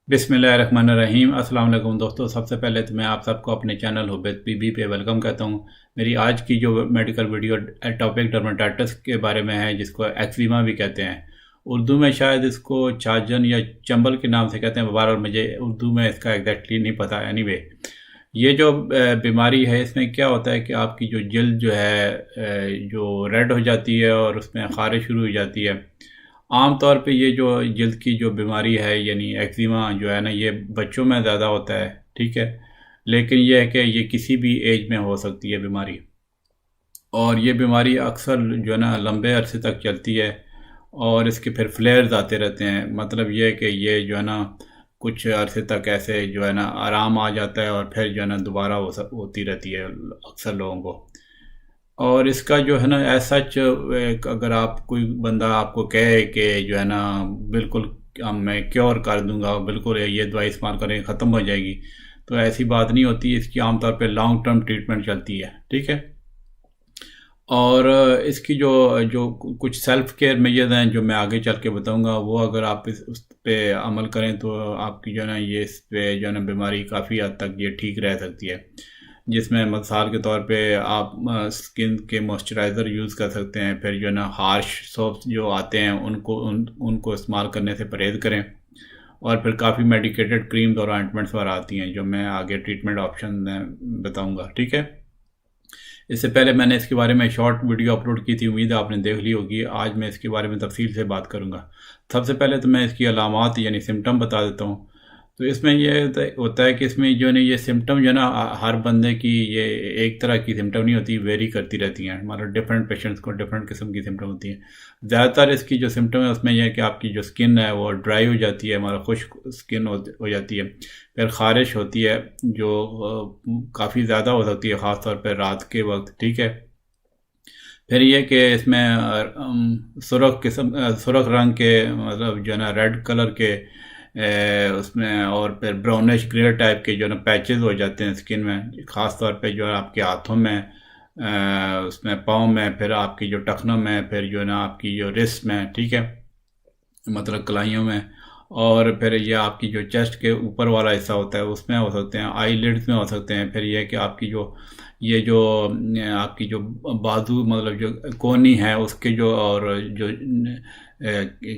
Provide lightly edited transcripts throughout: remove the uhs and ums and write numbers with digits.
बिस्मिल्लाहिर्रहमानिर्रहीम। अस्सलाम वालेकुम दोस्तों, सबसे पहले तो मैं आप सबको अपने चैनल हुब्बत पीबी पे वेलकम कहता हूँ। मेरी आज की जो मेडिकल वीडियो टॉपिक डर्मेटाइटिस के बारे में है, जिसको एक्जिमा भी कहते हैं। उर्दू में शायद इसको छाजन या चंबल के नाम से कहते हैं। बहरहाल मुझे उर्दू में इसका एग्जैक्टली नहीं पता। एनीवे, ये जो बीमारी है, इसमें क्या होता है कि आपकी जो जल्द जो है जो रेड हो जाती है और उसमें ख़ारिश शुरू हो जाती है। आम तौर पे ये जो जल्द की जो बीमारी है यानी एक्जिमा जो है ना, ये बच्चों में ज़्यादा होता है, ठीक है। लेकिन ये है कि ये किसी भी एज में हो सकती है बीमारी, और ये बीमारी अक्सर जो है ना लंबे अरसे तक चलती है, और इसके फिर फ्लेयर्स आते रहते हैं। मतलब ये है कि ये जो है ना कुछ अरसे तक ऐसे जो है ना आराम आ जाता है, और फिर जो है ना दोबारा होती रहती है अक्सर लोगों को। और इसका जो है ना एज सच, अगर आप कोई बंदा आपको कहे कि जो है ना बिल्कुल मैं क्योर कर दूंगा, बिल्कुल ये दवाई इस्तेमाल करें ख़त्म हो जाएगी, तो ऐसी बात नहीं होती। इसकी आमतौर पे लॉन्ग टर्म ट्रीटमेंट चलती है, ठीक है। और इसकी जो जो कुछ सेल्फ केयर मेजर्स हैं जो मैं आगे चल के बताऊंगा, वो अगर आप उस पे अमल करें तो आपकी जो है ना ये इस पे जो है ना बीमारी काफ़ी हद तक ये ठीक रह सकती है। जिसमें मिसाल के तौर पे आप स्किन के मॉइस्चराइज़र यूज़ कर सकते हैं। फिर जो है ना हार्श सोप्स जो आते हैं उनको इस्तेमाल करने से परहेज़ करें। और फिर काफ़ी मेडिकेटेड क्रीम्स और ऑइंटमेंट्स वगैरह आती हैं जो मैं आगे ट्रीटमेंट ऑप्शन बताऊंगा, ठीक है। इससे पहले मैंने इसके बारे में शॉर्ट वीडियो अपलोड की थी, उम्मीद है आपने देख ली होगी। आज मैं इसके बारे में तफसील से बात करूंगा। सबसे पहले तो मैं इसकी अलामात यानी सिम्टम बता देता हूँ। तो इसमें ये होता है कि इसमें जो है ये सिम्टम जो है ना हर बंदे की ये एक तरह की सिम्टम नहीं होती, वेरी करती रहती हैं। हमारे डिफरेंट पेशेंट्स को डिफरेंट किस्म की सिम्टम होती हैं। ज़्यादातर इसकी जो सिम्टम है उसमें यह है कि आपकी जो स्किन है वो ड्राई हो जाती है, हमारा खुश्क स्किन हो जाती है। फिर ख़ारिश होती है जो काफ़ी ज़्यादा हो सकती है, ख़ास तौर पर रात के वक्त, ठीक है। फिर ये कि इसमें सुरख रंग के, मतलब जो है ना रेड कलर के उसमें, और फिर ब्राउनिश ग्रे टाइप के जो है ना पैचेस हो जाते हैं स्किन में, ख़ास तौर पे जो है आपके हाथों में, उसमें पाँव में, फिर आपकी जो टखनों में, फिर जो है ना आपकी जो रिस्ट में, ठीक है, मतलब कलाइयों में। और फिर ये आपकी जो चेस्ट के ऊपर वाला हिस्सा होता है उसमें हो सकते हैं, आई लिड्स में हो सकते हैं। फिर ये कि आपकी जो ये जो आपकी जो बाजू, मतलब जो कोहनी है उसके जो, और जो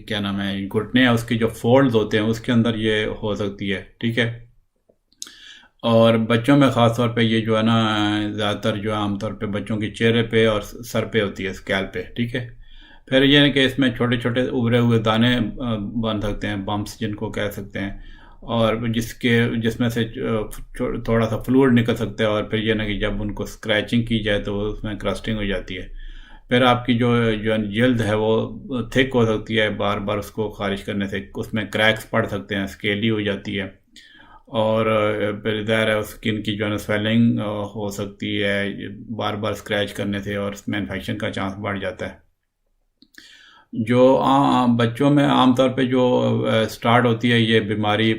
क्या नाम है, घुटने हैं, उसके जो फोल्ड्स होते हैं उसके अंदर ये हो सकती है, ठीक है। और बच्चों में ख़ास तौर पे ये जो है ना ज़्यादातर जो है आमतौर पे बच्चों के चेहरे पे और सर पे होती है, स्कैल पे, ठीक है। फिर ये है कि इसमें छोटे छोटे उभरे हुए दाने बन सकते हैं, बम्प्स जिनको कह सकते हैं, और जिसमें से थोड़ा सा फ्लूइड निकल सकता है। और फिर ये ना कि जब उनको स्क्रैचिंग की जाए तो उसमें क्रस्टिंग हो जाती है। फिर आपकी जो जो जल्द है वो थिक हो सकती है, बार बार उसको खारिज करने से उसमें क्रैक्स पड़ सकते हैं, स्केली हो जाती है। और फिर ज़ाहिर है स्किन की जो है ना स्वेलिंग हो सकती है बार बार स्क्रैच करने से, और उसमें इन्फेक्शन का चांस बढ़ जाता है। जो बच्चों में आमतौर पे जो स्टार्ट होती है ये बीमारी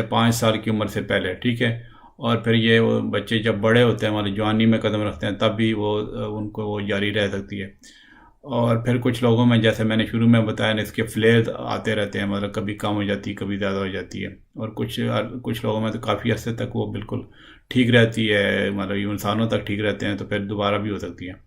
5 साल की उम्र से पहले, ठीक है। और फिर ये वो बच्चे जब बड़े होते हैं, हमारी जवानी में कदम रखते हैं, तब भी वो उनको वो जारी रह सकती है। और फिर कुछ लोगों में, जैसे मैंने शुरू में बताया ना, इसके फ्लेयर्स आते रहते हैं, मतलब कभी कम हो जाती है, कभी ज़्यादा हो जाती है। और कुछ लोगों में तो काफ़ी अर्से तक वो बिल्कुल ठीक रहती है, मतलब इंसानों तक ठीक रहते हैं, तो फिर दोबारा भी हो सकती है।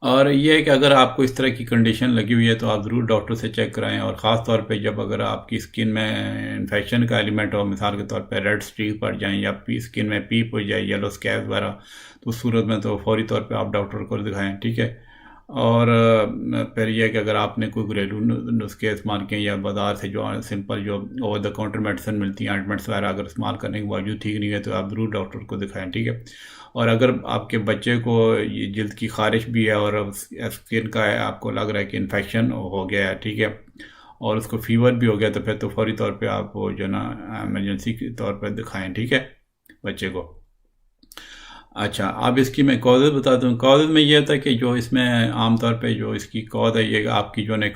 और ये है कि अगर आपको इस तरह की कंडीशन लगी हुई है तो आप ज़रूर डॉक्टर से चेक कराएं। और ख़ास तौर पे जब अगर आपकी स्किन में इन्फेक्शन का एलिमेंट हो, मिसाल के तौर पे रेड स्ट्रीक पड़ जाएं या स्किन में पीप हो जाए, येलो स्कैब वगैरह, तो उस सूरत में तो फौरी तौर पे आप डॉक्टर को दिखाएं, ठीक है। और फिर यह कि अगर आपने कोई घरेलू नुस्खे इस्तेमाल किए या बाज़ार से जो सिंपल जो ओवर द काउंटर मेडिसिन मिलती हैं, ऑइंटमेंट्स वगैरह, अगर इस्तेमाल करने के बावजूद ठीक नहीं है तो आप ज़रूर डॉक्टर को दिखाएं, ठीक है। और अगर आपके बच्चे को ये जल्द की ख़ारिश भी है और स्किन का है, आपको लग रहा है कि इन्फेक्शन हो गया है, ठीक है, और उसको फीवर भी हो गया, तो फिर तो फौरी तौर पे आप वो जो ना एमरजेंसी के तौर पर दिखाएं, ठीक है, बच्चे को। अच्छा, अब इसकी मैं कॉजेज़ बता दूँ। कॉजेज़ में ये होता है कि जो इसमें आमतौर पे जो इसकी कॉज है, ये आपकी जो है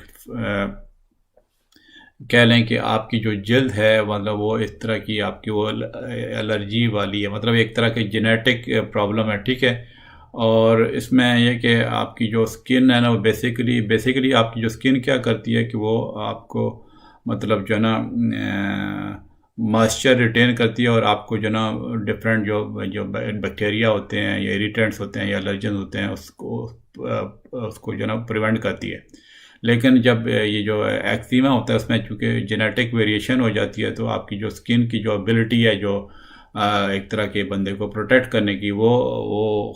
कह लें कि आपकी जो जल्द है, मतलब वो इस तरह की आपकी वो एलर्जी वाली है, मतलब एक तरह की जेनेटिक प्रॉब्लम है, ठीक है। और इसमें यह कि आपकी जो स्किन है ना, वो बेसिकली आपकी जो स्किन क्या करती है कि वो आपको मतलब जो है ना मॉइस्चर रिटेन करती है और आपको जो ना डिफरेंट जो बैक्टीरिया होते हैं या इरिटेंट्स होते हैं या एलर्जन होते हैं उसको जो ना प्रिवेंट करती है। लेकिन जब ये जो एक्जिमा होता है उसमें चूँकि जेनेटिक वेरिएशन हो जाती है तो आपकी जो स्किन की जो एबिलिटी है जो एक तरह के बंदे को प्रोटेक्ट करने की वो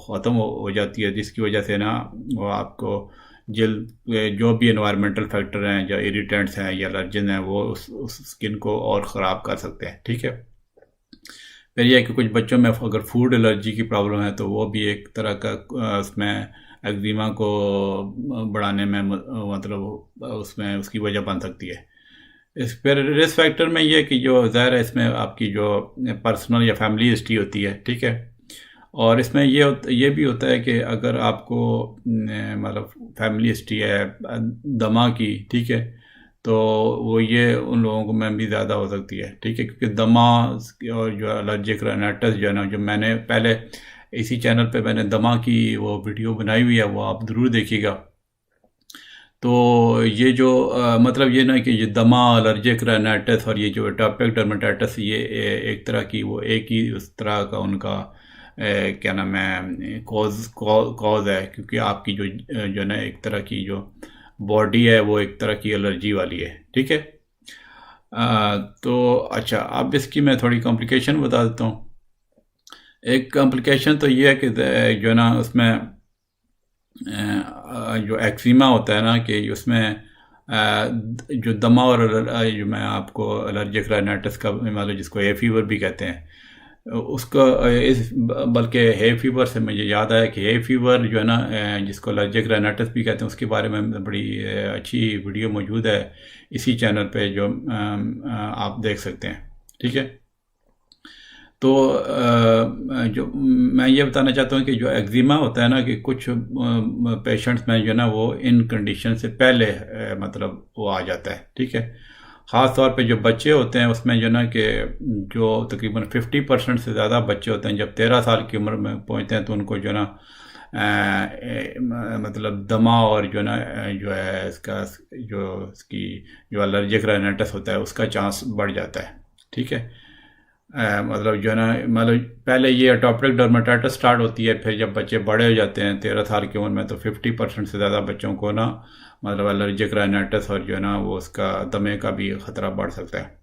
ख़त्म हो जाती है, जिसकी वजह से ना वो आपको जल्द जो भी एनवायरमेंटल फैक्टर हैं या इरिटेंट्स हैं या एलर्जन हैं वो उस स्किन को और ख़राब कर सकते हैं। ठीक है। फिर यह है कि कुछ बच्चों में अगर फूड एलर्जी की प्रॉब्लम है तो वो भी एक तरह का उसमें एक्जिमा को बढ़ाने में मतलब उसमें उसकी वजह बन सकती है। इस पर रिस्क फैक्टर में ये कि जो ज़ाहिर है इसमें आपकी जो पर्सनल या फैमिली हिस्ट्री होती है। ठीक है। और इसमें ये भी होता है कि अगर आपको मतलब फैमिली हिस्ट्री है दमा की, ठीक है, तो वो ये उन लोगों को में भी ज़्यादा हो सकती है। ठीक है। क्योंकि दमा और जो एलर्जिक राइनाइटिस जो है ना, जो मैंने पहले इसी चैनल पे मैंने दमा की वो वीडियो बनाई हुई है, वो आप ज़रूर देखिएगा। तो ये जो मतलब ये ना कि ये दमा, एलर्जिक राइनाइटिस और ये जो एटोपिक डर्मेटाइटिस ये एक तरह की वो एक ही उस तरह का उनका क्या नाम है कॉज है, क्योंकि आपकी जो ना एक तरह की जो बॉडी है वो एक तरह की एलर्जी वाली है। ठीक है। तो अच्छा, अब इसकी मैं थोड़ी कॉम्प्लिकेशन बता देता हूँ। एक कॉम्प्लिकेशन तो ये है कि जो ना उसमें जो एक्जिमा होता है ना कि उसमें जो दमा और जो मैं आपको एलर्जिक राइनाइटिस का मतलब जिसको हे फीवर भी कहते हैं उसको बल्कि हे फीवर से मुझे याद आया कि हे फीवर जो है ना जिसको एलर्जिक राइनाइटिस भी कहते हैं उसके बारे में बड़ी अच्छी वीडियो मौजूद है इसी चैनल पे जो आप देख सकते हैं। ठीक है। तो जो मैं ये बताना चाहता हूँ कि जो एक्जिमा होता है ना कि कुछ पेशेंट्स में जो है ना वो इन कंडीशन से पहले मतलब वो आ जाता है। ठीक है। ख़ास तौर पे जो बच्चे होते हैं उसमें जो ना कि जो तकरीबन 50% से ज़्यादा बच्चे होते हैं जब 13 साल की उम्र में पहुँचते हैं तो उनको जो ना मतलब दमा और जो ना जो है इसका जो इसकी जो एलर्जिक राइनाइटिस होता है उसका चांस बढ़ जाता है। ठीक है। मतलब जो है ना मतलब पहले ये एटोपिक डर्मेटाइटिस स्टार्ट होती है, फिर जब बच्चे बड़े हो जाते हैं 13 साल की उम्र में तो 50% से ज़्यादा बच्चों को ना मतलब एलर्जिक राइनाइटिस और जो है ना वो उसका दमे का भी ख़तरा बढ़ सकता है।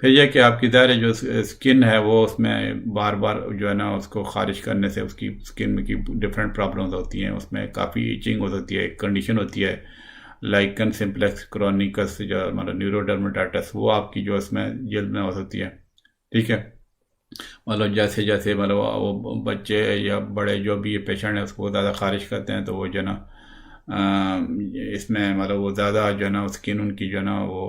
फिर यह कि आपकी ज़ाहिर जो स्किन है वो उसमें बार बार जो है ना उसको ख़ारिज करने से उसकी स्किन में की डिफरेंट प्रॉब्लम्स होती हैं, उसमें काफ़ी इचिंग हो सकती है। एक कंडीशन होती है लाइकन सिम्प्लेक्स क्रॉनिकस जो मतलब न्यूरोडर्मेटाइटिस, वो आपकी जो इसमें जल्द में हो सकती है। ठीक है। मतलब जैसे जैसे मतलब वो बच्चे या बड़े जो भी पेशेंट है उसको ज़्यादा ख़ारिज करते हैं तो वो जो ना इसमें मतलब वो ज़्यादा जो है ना स्किन उनकी जो है ना वो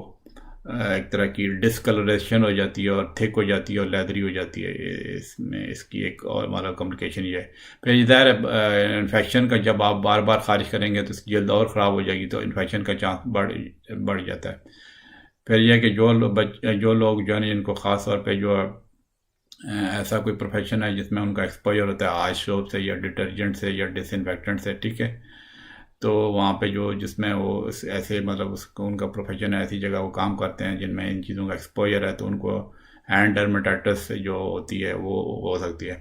एक तरह की डिसकलरेशन हो जाती है और थिक हो जाती है और लेदरी हो जाती है। इसमें इसकी एक और मतलब कॉम्प्लिकेशन ये है। फिर ज़ाहिर है इन्फेक्शन का जब आप बार बार ख़ारिज करेंगे तो इसकी जल्द और ख़राब हो जाएगी तो इन्फेक्शन का चांस बढ़ जाता है। फिर यह कि जो लोग जो है ना जिनको ख़ास तौर पे जो ऐसा कोई प्रोफेशन है जिसमें उनका एक्सपोजर होता है आइस सोप से या डिटर्जेंट से या डिसइंफेक्टेंट से। ठीक है। तो वहाँ पे जो जिसमें वो ऐसे मतलब उसको उनका प्रोफेशन है, ऐसी जगह वो काम करते हैं जिनमें इन चीज़ों का एक्सपोजर है तो उनको हैंड डर्मेटाइटिस जो होती है वो हो सकती है।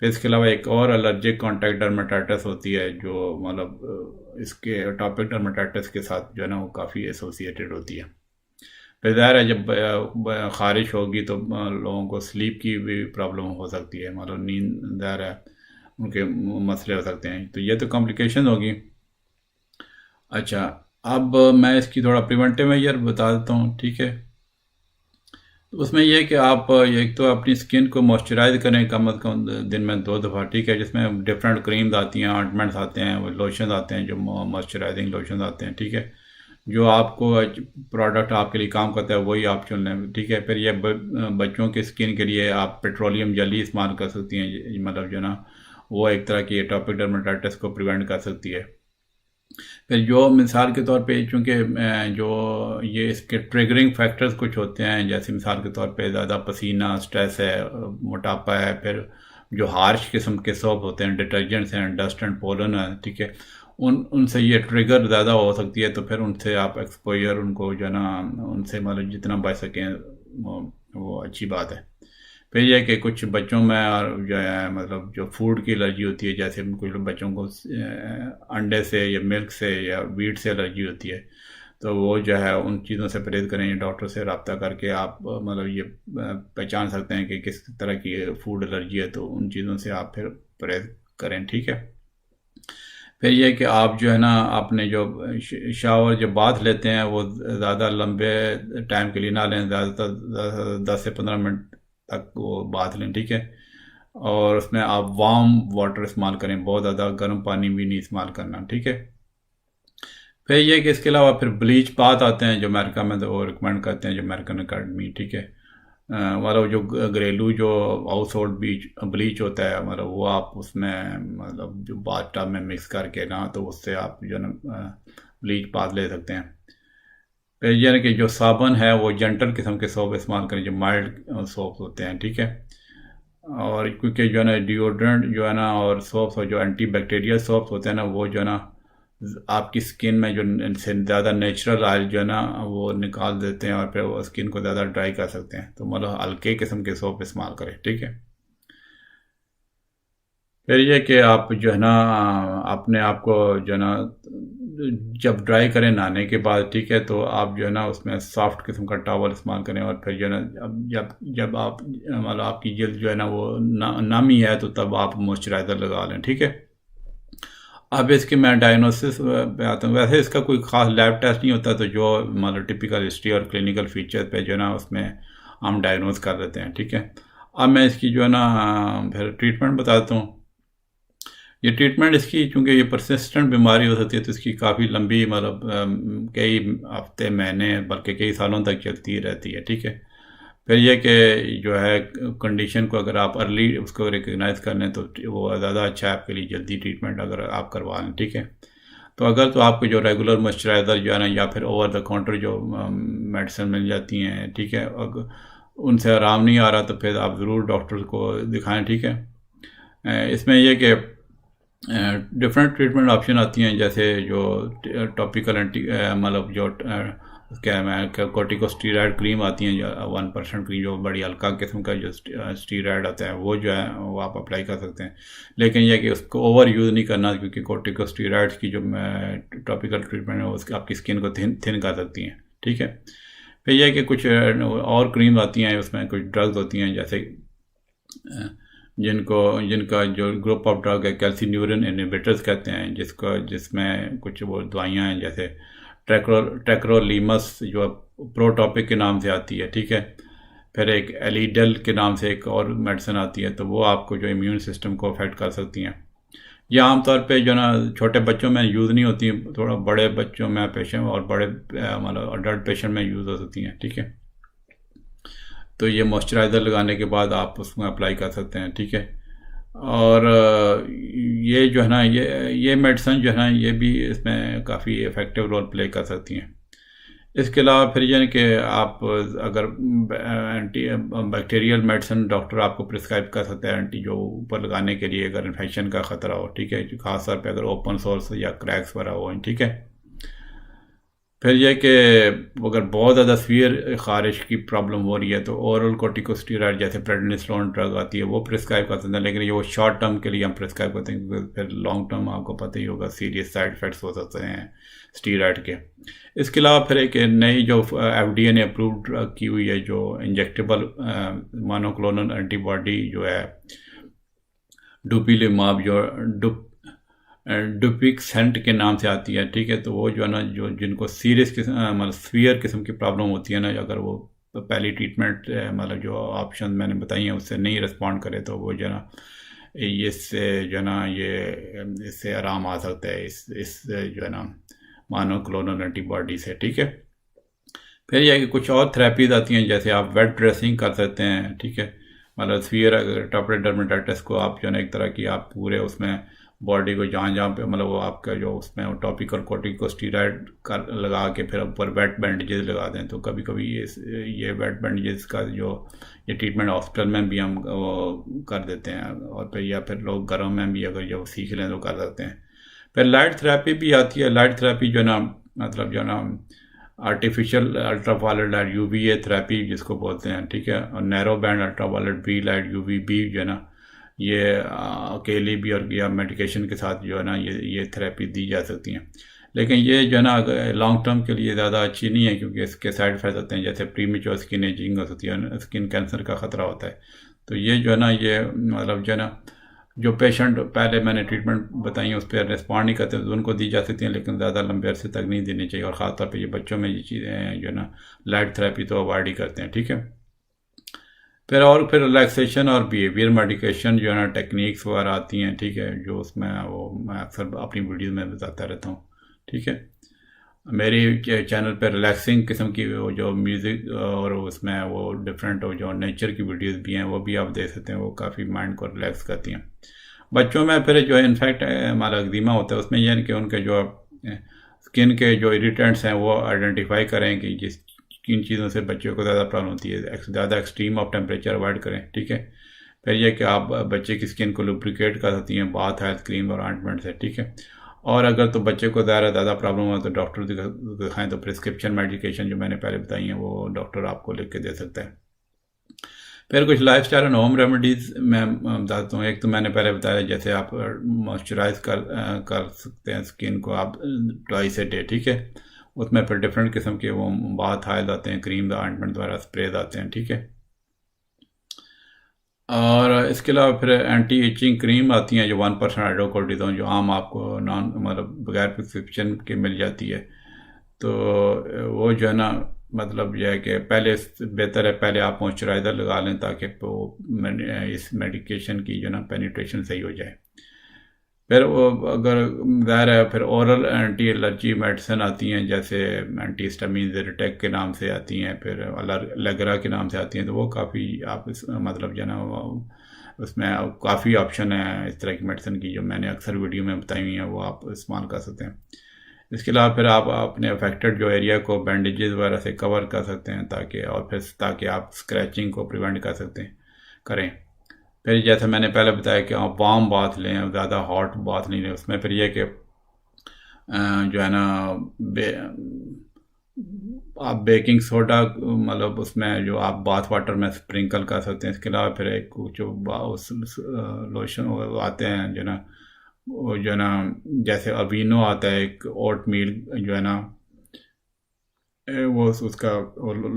फिर इसके अलावा एक और एलर्जिक कॉन्टैक्ट डर्मेटाइटिस होती है जो मतलब इसके एटोपिक डर्मेटाइटिस के साथ जो है ना वो काफ़ी एसोसिएटेड होती है। फिर ज़ाहिर है जब ख़ारिश होगी तो लोगों को स्लीप की भी प्रॉब्लम हो सकती है, मतलब नींद ज़ाहिर है उनके मसले हो सकते हैं। तो ये तो कॉम्प्लिकेशन होगी। अच्छा, अब मैं इसकी थोड़ा प्रिवेंटिव मेजर बता देता हूँ। ठीक है। तो उसमें यह है कि आप एक तो अपनी स्किन को मॉइस्चराइज करें कम अज़ कम दिन में 2 दफ़ा। ठीक है। जिसमें डिफरेंट क्रीम्स आती हैं, ऑइंटमेंट्स आते हैं, लोशन आते हैं, जो मॉइस्चराइजिंग लोशन आते हैं। ठीक है। जो आपको प्रोडक्ट आपके लिए काम करता है वही आप चुन लें। ठीक है। फिर ये बच्चों की स्किन के लिए आप पेट्रोलियम जेली इस्तेमाल कर सकती हैं, मतलब जो ना वो एक तरह की एटोपिक डर्मेटाइटिस को प्रिवेंट कर सकती है। फिर जो मिसाल के तौर पे चूँकि जो ये इसके ट्रिगरिंग फैक्टर्स कुछ होते हैं, जैसे मिसाल के तौर पे ज़्यादा पसीना, स्ट्रेस है, मोटापा है, फिर जो हार्श किस्म के सोप होते हैं, डिटर्जेंट्स हैं, डस्ट एंड पोलन है। ठीक है। उनसे ये ट्रिगर ज़्यादा हो सकती है, तो फिर उनसे आप एक्सपोजर उनको जो है ना उनसे मतलब जितना बच सकें वो अच्छी बात है। फिर ये है कि कुछ बच्चों में और जो है मतलब जो फूड की एलर्जी होती है, जैसे कुछ बच्चों को अंडे से या मिल्क से या वीट से एलर्जी होती है, तो वो जो है उन चीज़ों से परहेज़ करें। डॉक्टर से रब्ता करके आप मतलब ये पहचान सकते हैं कि किस तरह की फूड एलर्जी है, तो उन चीज़ों से आप फिर परहेज़ करें, ठीक है। फिर ये कि आप जो है ना अपने जो शावर जो बाथ लेते हैं वो ज़्यादा लंबे टाइम के लिए ना लें, ज़्यादातर 10 से 15 मिनट तक वो बाथ लें, ठीक है। और उसमें आप वार्म वाटर इस्तेमाल करें, बहुत ज़्यादा गर्म पानी भी नहीं इस्तेमाल करना, ठीक है। फिर ये कि इसके अलावा फिर ब्लीच बाथ आते हैं जो अमेरिका में, तो वो रिकमेंड करते हैं जो अमेरिकन अकेडमी, ठीक है। मतलब जो घरेलू जो हाउस होल्ड ब्लीच होता है, मतलब वो आप उसमें मतलब जो बाथ टब में मिक्स करके ना, तो उससे आप जो है ना ब्लीच बाथ ले सकते हैं। फिर यानी कि जो साबुन है वो जेंटल किस्म के सोप इस्तेमाल करें, जो माइल्ड सोप होते हैं, ठीक है। और क्योंकि जो है ना डिओड्रेंट जो है ना और सोप्स और जो एंटी बैक्टीरियल सोप्स होते हैं ना, वो जो है ना आपकी स्किन में जो इनसे ज़्यादा नेचुरल ऑयल जो है ना वो निकाल देते हैं और फिर वो स्किन को ज़्यादा ड्राई कर सकते हैं। तो मतलब हल्के किस्म के सोप इस्तेमाल करें, ठीक है। फिर ये कि आप जो है ना अपने आप को जो है ना जब ड्राई करें नहाने के बाद, ठीक है, तो आप जो है ना उसमें सॉफ्ट किस्म का टॉवल इस्तेमाल करें। और फिर जो है ना अब जब जब आप मतलब आपकी जल्द जो है ना वो नामी है, तो तब आप मॉइस्चराइज़र लगा लें, ठीक है। अब इसकी मैं डायग्नोसिस पे आता हूँ। वैसे इसका कोई ख़ास लैब टेस्ट नहीं होता, तो जो मतलब टिपिकल हिस्ट्री और क्लिनिकल फीचर पे जो है ना उसमें हम डायग्नोस कर देते हैं, ठीक है। अब मैं इसकी जो है ना फिर ट्रीटमेंट बताता हूँ। ये ट्रीटमेंट इसकी चूँकि ये परसिस्टेंट बीमारी हो सकती है, तो इसकी काफ़ी लंबी मतलब कई हफ्ते, महीने, बल्कि कई सालों तक चलती रहती है, ठीक है। फिर ये कि जो है कंडीशन को अगर आप अर्ली उसको रिकग्नाइज़ कर लें, तो वो ज़्यादा अच्छा है आपके लिए, जल्दी ट्रीटमेंट अगर आप करवा लें, ठीक है। तो अगर तो आपको जो रेगुलर मॉइस्चराइज़र जो है ना या फिर ओवर द काउंटर जो मेडिसिन मिल जाती हैं, ठीक है, अगर उनसे आराम नहीं आ रहा तो फिर आप ज़रूर डॉक्टर को दिखाएं, ठीक है। इसमें यह कि डिफरेंट ट्रीटमेंट ऑप्शन आती हैं, जैसे जो टॉपिकल एंटी मतलब जो क्या मैं कॉर्टिकोस्टेरॉइड क्रीम आती हैं, जो 1% क्रीम, जो बड़ी हल्का किस्म का जो स्टीरॉइड आता है, वो जो है वो आप अप्लाई कर सकते हैं। लेकिन यह कि उसको ओवर यूज़ नहीं करना, क्योंकि कॉर्टिकोस्टेरॉइड्स की जो टॉपिकल ट्रीटमेंट है उसकी आपकी स्किन को थिन कर सकती हैं, ठीक है। फिर यह कि कुछ और क्रीम आती हैं, उसमें कुछ ड्रग्स होती हैं, जैसे जिनका जो ग्रुप ऑफ ड्रग है कैल्सिन्यूरिन इनहिबिटर्स कहते हैं, जिसमें कुछ वो दवाइयाँ हैं, जैसे ट्रैक्रोलीमस जो प्रोटॉपिक के नाम से आती है, ठीक है। फिर एक एलिडल के नाम से एक और मेडिसिन आती है, तो वो आपको जो इम्यून सिस्टम को अफेक्ट कर सकती हैं। ये आमतौर पे जो ना छोटे बच्चों में यूज़ नहीं होती, थोड़ा बड़े बच्चों में पेशेंट और बड़े मतलब अडल्ट पेशेंट में यूज़ हो सकती हैं, ठीक है। तो ये मॉइस्चराइज़र लगाने के बाद आप उसमें अप्लाई कर सकते हैं, ठीक है। और ये जो है ना ये मेडिसिन जो है ना ये भी इसमें काफ़ी इफ़ेक्टिव रोल प्ले कर सकती हैं। इसके अलावा फिर यानी कि आप अगर एंटी बैक्टीरियल मेडिसिन डॉक्टर आपको प्रिस्क्राइब कर सकते हैं, एंटी जो ऊपर लगाने के लिए, अगर इन्फेक्शन का ख़तरा हो, ठीक है, ख़ास तौर पे अगर ओपन सोर्स या क्रैक्स वगैरह हो, ठीक है। फिर यह कि अगर बहुत ज़्यादा सीवियर ख़ारिश की प्रॉब्लम हो रही है, तो ओरल कॉर्टिकोस्टेरॉइड जैसे प्रेडनिसोलोन ड्रग आती है वो प्रिस्क्राइब कर सकते हैं, लेकिन ये वो शॉर्ट टर्म के लिए हम प्रिस्क्राइब करते हैं, क्योंकि फिर लॉन्ग टर्म आपको पता ही होगा सीरियस साइड इफ़ेक्ट्स हो सकते हैं स्टीरॉयड के। इसके अलावा फिर एक नई जो FDA ने अप्रूव ड्रग की हुई है, जो इंजेक्टेबल मोनोक्लोनल एंटीबॉडी जो है डुपिलिमाब, जो डुपिक्सेंट के नाम से आती है, ठीक है। तो वो जो है ना जो जिनको सीरियस किस्म मतलब सीवियर किस्म की प्रॉब्लम होती है ना, अगर वो पहली ट्रीटमेंट मतलब जो ऑप्शन मैंने बताई हैं उससे नहीं रिस्पॉन्ड करे, तो वो जो है ना इससे जो है ना इससे आराम आ सकता है, इस जो है ना मोनोक्लोनल एंटीबॉडी से, ठीक है। फिर यह कि कुछ और थेरेपीज आती हैं, जैसे आप वेट ड्रेसिंग कर सकते हैं, ठीक है। मतलब सीवियर एटोपिक डर्मेटाइटिस को आप जो है ना एक तरह की आप पूरे उसमें बॉडी को जहाँ जहाँ पे मतलब वो आपका जो उसमें टॉपिकल कॉर्टिकोस्टेरॉइड का लगा के फिर ऊपर वेट बैंडेजेस लगा दें, तो कभी कभी ये वेट बैंडेजेस का जो ये ट्रीटमेंट हॉस्पिटल में भी हम वो कर देते हैं, और फिर या फिर लोग घरों में भी अगर जो सीख लें तो कर सकते हैं। फिर लाइट थेरेपी भी आती है। लाइट थेरेपी जो है ना, मतलब जो है ना artificial ultraviolet light UVA therapy जिसको बोलते हैं, ठीक है। और narrow band ultraviolet B light UV B जो है ना, ये अकेली भी और या मेडिकेशन के साथ जो है ना ये थेरेपी दी जा सकती हैं। लेकिन ये जो है ना लॉन्ग टर्म के लिए ज़्यादा अच्छी नहीं है, क्योंकि इसके साइड इफेक्ट होते हैं, जैसे प्रीमेच्योर स्किन एजिंग होती है, स्किन कैंसर का ख़तरा होता है। तो ये जो है ना, ये मतलब जो है ना, जो पेशेंट पहले मैंने ट्रीटमेंट बताई उस पर रिस्पॉन्ड नहीं करते तो उनको दी जा सकती हैं, लेकिन ज़्यादा लंबे अरसे तक नहीं देनी चाहिए। और ख़ासतौर पर ये बच्चों में ये चीज़ें जो है ना, लाइट थेरेपी तो अवॉइड ही करते हैं, ठीक है। फिर रिलैक्सेशन और बिहेवियर मेडिकेशन जो है ना, टेक्निक्स वगैरह आती हैं, ठीक है, जो उसमें वो मैं अक्सर अपनी वीडियो में बताता रहता हूँ, ठीक है। मेरी चैनल पर रिलैक्सिंग किस्म की वो जो म्यूज़िक और उसमें वो डिफरेंट जो नेचर की वीडियोस भी हैं, वो भी आप देख सकते हैं, वो काफ़ी माइंड को रिलैक्स करती हैं। बच्चों में फिर जो इनफेक्ट हमारा एक्जिमा होता है, उसमें यह है कि उनके जो स्किन के जो इरिटेंट्स हैं वो आइडेंटिफाई करें कि जिस किन चीज़ों से बच्चों को ज़्यादा प्रॉब्लम होती है। ज़्यादा एक्सट्रीम ऑफ टेम्परेचर अवॉइड करें, ठीक है। फिर यह कि आप बच्चे की स्किन को लुब्रिकेट कर सकती हैं बाथ हेल्थ क्रीम और ऑइंटमेंट से, ठीक है। और अगर तो बच्चे को ज़्यादा प्रॉब्लम हो तो डॉक्टर दिखाएं, तो प्रिस्क्रिप्शन मेडिकेशन जो मैंने पहले बताई हैं वो डॉक्टर आपको लिख के दे सकता है। फिर कुछ लाइफस्टाइल एंड होम रेमेडीज़ मैं बताता हूँ। एक तो मैंने पहले बताया, जैसे आप मॉइस्चराइज कर सकते हैं स्किन को आप ट्वाइस ए डे, ठीक है। उसमें फिर डिफरेंट किस्म के वो बाथ ऑयल आते हैं, क्रीम ऑइंटमेंट द्वारा स्प्रेज आते हैं, ठीक है। और इसके अलावा फिर एंटी इचिंग क्रीम आती हैं जो 1% हाइड्रोकोर्टिजोन, जो आम आपको नॉन मतलब बगैर प्रिस्क्रिप्शन के मिल जाती है। तो वो जो है ना, मतलब यह है कि पहले बेहतर है पहले आप मॉइस्चराइज़र लगा लें, ताकि वो इस मेडिकेशन की जो ना पेनिट्रेशन सही हो जाए। फिर वो अगर ज़ाहिर है फिर ओरल एंटी एलर्जी मेडिसिन आती हैं, जैसे एंटी हिस्टामिन जेरेटेक के नाम से आती हैं, फिर लेगरा के नाम से आती हैं। तो वो काफ़ी आप मतलब जो है ना उसमें काफ़ी ऑप्शन है इस तरह की मेडिसिन की, जो मैंने अक्सर वीडियो में बताई हुई हैं, वो आप इस्तेमाल कर सकते हैं। इसके अलावा फिर आप अपने अफेक्टेड जो एरिया को बैंडेजेस वगैरह से कवर कर सकते हैं, ताकि आप स्क्रैचिंग को प्रिवेंट कर सकते हैं करें। फिर जैसे मैंने पहले बताया कि आप वार्म बाथ लें, ज़्यादा हॉट बाथ नहीं लें। उसमें फिर यह कि जो है ना आप बेकिंग सोडा मतलब उसमें जो आप बाथ वाटर में स्प्रिंकल कर सकते हैं। इसके अलावा फिर एक जो लोशन आते हैं जो ना, वो जो है ना, जैसे अवीनो आता है एक ओट मील जो है ना, वो उसका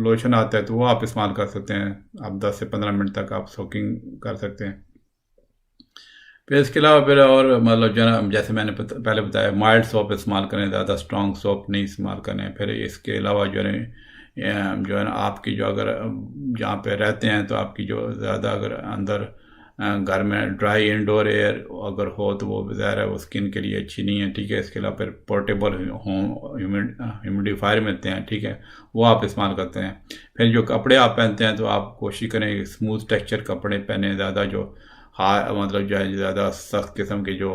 लोशन आता है, तो वो आप इस्तेमाल कर सकते हैं। आप 10 से 15 मिनट तक आप सोकिंग कर सकते हैं। फिर इसके अलावा फिर और मतलब जो है ना, जैसे मैंने पहले बताया, माइल्ड सोप इस्तेमाल करें, ज़्यादा स्ट्रॉन्ग सोप नहीं इस्तेमाल करें। फिर इसके अलावा जो है ना आपकी जो अगर जहाँ पे रहते हैं तो आपकी जो ज़्यादा अगर अंदर घर में ड्राई इंडोर एयर अगर हो तो वो ज़ाहिर है वो स्किन के लिए अच्छी नहीं है, ठीक है। इसके अलावा फिर पोर्टेबल होम ह्यूमिडिफायर मिलते हैं, ठीक है, वो आप इस्तेमाल करते हैं। फिर जो कपड़े आप पहनते हैं तो आप कोशिश करें स्मूथ टेक्सचर कपड़े पहने, ज़्यादा जो मतलब जो है ज़्यादा सख्त किस्म के जो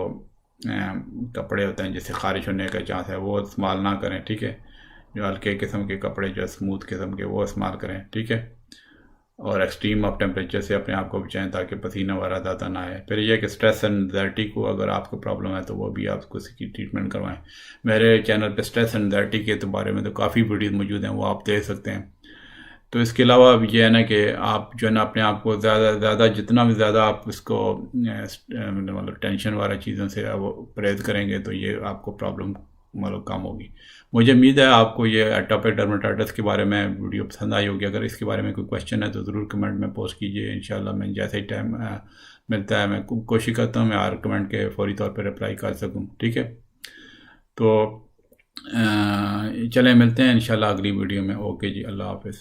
कपड़े होते हैं जिससे ख़ारिश होने का चांस है, वो इस्तेमाल ना करें, ठीक है। जो हल्के किस्म के कपड़े जो स्मूथ किस्म के वो इस्तेमाल करें, ठीक है। और एक्सट्रीम ऑफ टेम्परेचर से अपने आप को बचाएं, ताकि पसीना वगैरह ज़्यादा ना आए। फिर यह कि स्ट्रेस एंड एंजाइटी को अगर आपको प्रॉब्लम है तो वो भी आप उसकी ट्रीटमेंट करवाएं। मेरे चैनल पे स्ट्रेस एंड एंजाइटी के तो बारे में तो काफ़ी वीडियोज़ मौजूद हैं, वो आप देख सकते हैं। तो इसके अलावा ये है ना कि आप जो है ना अपने आप को ज़्यादा जितना भी ज़्यादा आप इसको मतलब टेंशन वाला चीज़ों से आप परहेज़ करेंगे तो ये आपको प्रॉब्लम मतलब कम होगी। मुझे उम्मीद है आपको ये एटोपिक डर्मेटाइटिस के बारे में वीडियो पसंद आई होगी। अगर इसके बारे में कोई क्वेश्चन है तो ज़रूर कमेंट में पोस्ट कीजिए। इंशाल्लाह मैं जैसे ही टाइम मिलता है मैं कोशिश करता हूँ मैं हर कमेंट के फौरी तौर पर रिप्लाई कर सकूँ, ठीक है। तो चलें मिलते हैं इंशाल्लाह अगली वीडियो में। ओके जी, अल्लाह हाफ़िज़।